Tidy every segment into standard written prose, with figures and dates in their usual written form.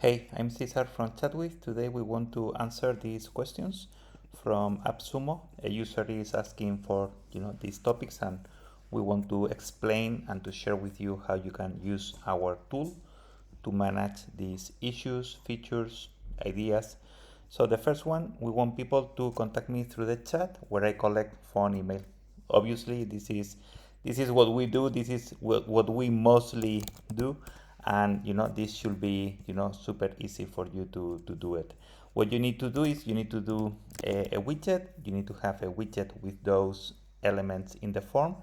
Hey, I'm Cesar from Chatwith. Today we want to answer these questions from AppSumo. A user is asking for these topics, and we want to explain and to share with you how you can use our tool to manage these issues, features, ideas. So the first one, we want people to contact me through the chat where I collect phone, email. Obviously, this is what we do. This is what we mostly do, and this should be super easy for you to do it. What you need to do is you need to do a widget. You need to have a widget with those elements in the form,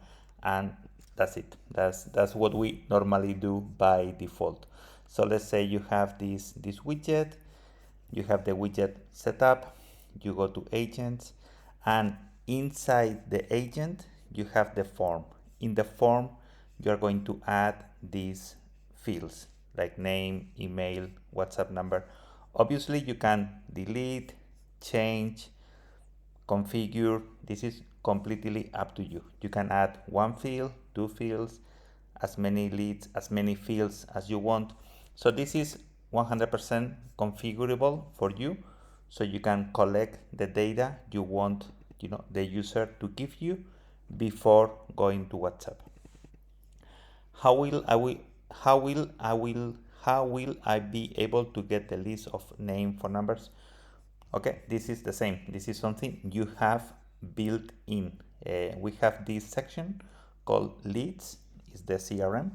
and that's it. That's what we normally do by default. So let's say you have this widget, you have the widget set up, you go to agents, and inside the agent you have the form. In the form you are going to add these fields like name, email, WhatsApp number. Obviously you can delete, change, configure. This is completely up to you. You can add one field, two fields, as many leads, as many fields as you want. So this is 100% configurable for you, so you can collect the data you want the user to give you before going to WhatsApp. How will I be able to get the list of name, phone numbers? Okay, this is the same. This is something you have built in. We have this section called leads, is the CRM,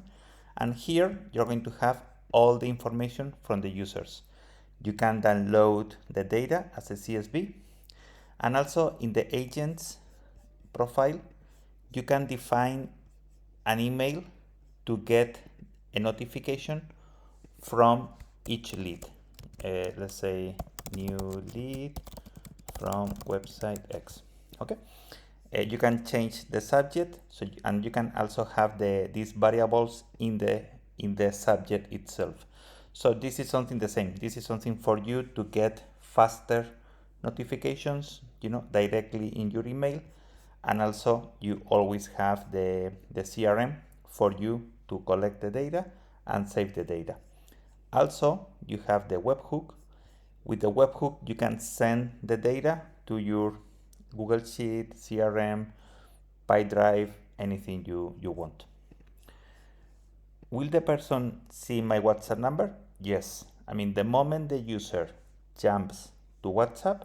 and here you're going to have all the information from the users. You can download the data as a CSV, and also in the agents profile you can define an email to get a notification from each lead. Let's say new lead from website X. Okay, you can change the subject, and you can also have these variables in the subject itself. So this is something the same. This is something for you to get faster notifications directly in your email, and also you always have the CRM for you to collect the data and save the data. Also, you have the webhook. With the webhook, you can send the data to your Google Sheet, CRM, PyDrive, anything you want. Will the person see my WhatsApp number? Yes. I mean, the moment the user jumps to WhatsApp,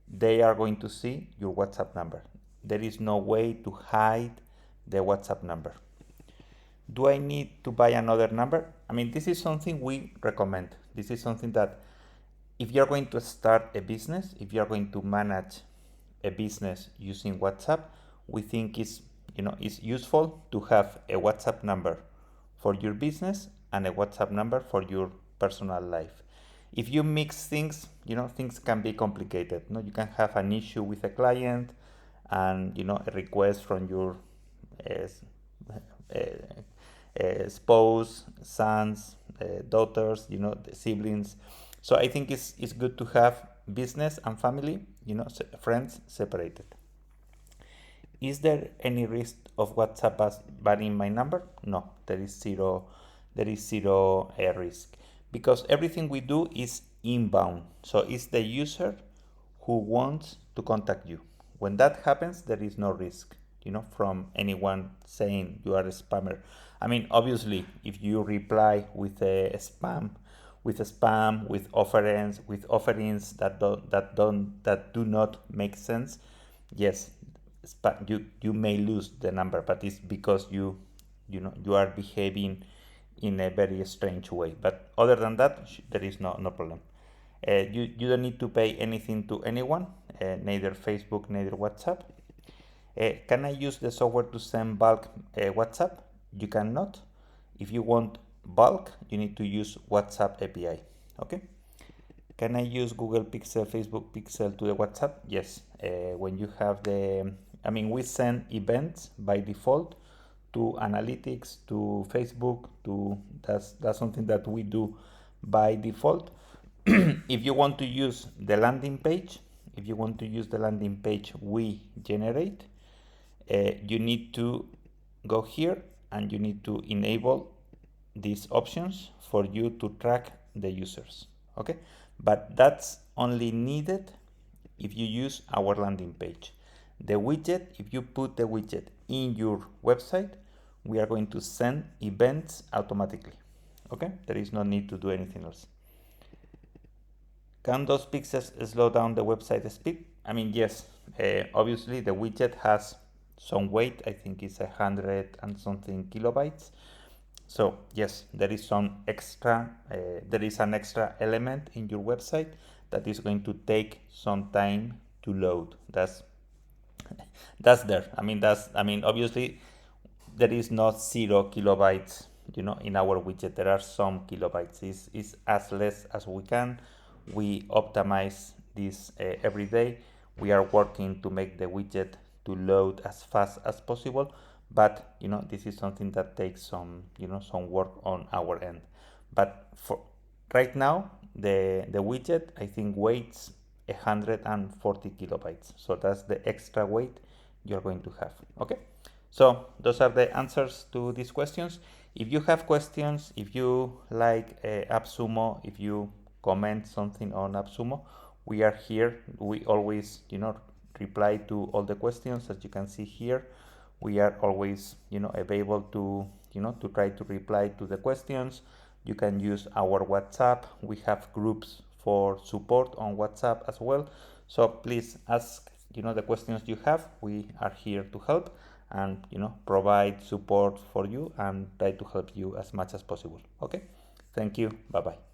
they are going to see your WhatsApp number. There is no way to hide the WhatsApp number. Do I need to buy another number? I mean, this is something we recommend. This is something that if you're going to start a business, if you're going to manage a business using WhatsApp, we think it's useful to have a WhatsApp number for your business and a WhatsApp number for your personal life. If you mix things, things can be complicated. You can have an issue with a client, and a request from your spouse, sons, daughters, the siblings. So I think it's good to have business and family, friends separated. Is there any risk of WhatsApp banning my number? No, there is zero risk, because everything we do is inbound. So it's the user who wants to contact you. When that happens, there is no risk, from anyone saying you are a spammer. I mean, obviously, if you reply with a spam, with offerings that do not make sense, yes, you may lose the number, but it's because you are behaving in a very strange way. But other than that, there is no problem. You don't need to pay anything to anyone, neither Facebook, neither WhatsApp. Can I use the software to send bulk WhatsApp? You cannot. If you want bulk, you need to use WhatsApp API. Okay. Can I use Google Pixel, Facebook Pixel to the WhatsApp? Yes. When you have we send events by default to analytics, to Facebook, that's something that we do by default. If you want to use the landing page, we generate, you need to go here and you need to enable these options for you to track the users. Okay, but that's only needed if you use our landing page. The widget, if you put the widget in your website, we are going to send events automatically. Okay, there is no need to do anything else. Can those pixels slow down the website speed? I mean, yes. Obviously, the widget has some weight. I think it's 100 and something kilobytes. So yes, there is some extra. There is an extra element in your website that is going to take some time to load. That's there. I mean, obviously, there is not 0 kilobytes. In our widget, there are some kilobytes. It's as less as we can. We optimize this every day. We are working to make the widget to load as fast as possible, but this is something that takes some work on our end. But for right now, the widget, I think, weighs 140 kilobytes, so that's the extra weight you're going to have. Okay, so those are the answers to these questions. If you have questions, if you like AppSumo, if you comment something on AppSumo, we are here. We always reply to all the questions. As you can see here, we are always available to try to reply to the questions. You can use our WhatsApp. We have groups for support on WhatsApp as well. So please ask the questions you have. We are here to help and provide support for you and try to help you as much as possible. Okay, thank you. Bye bye.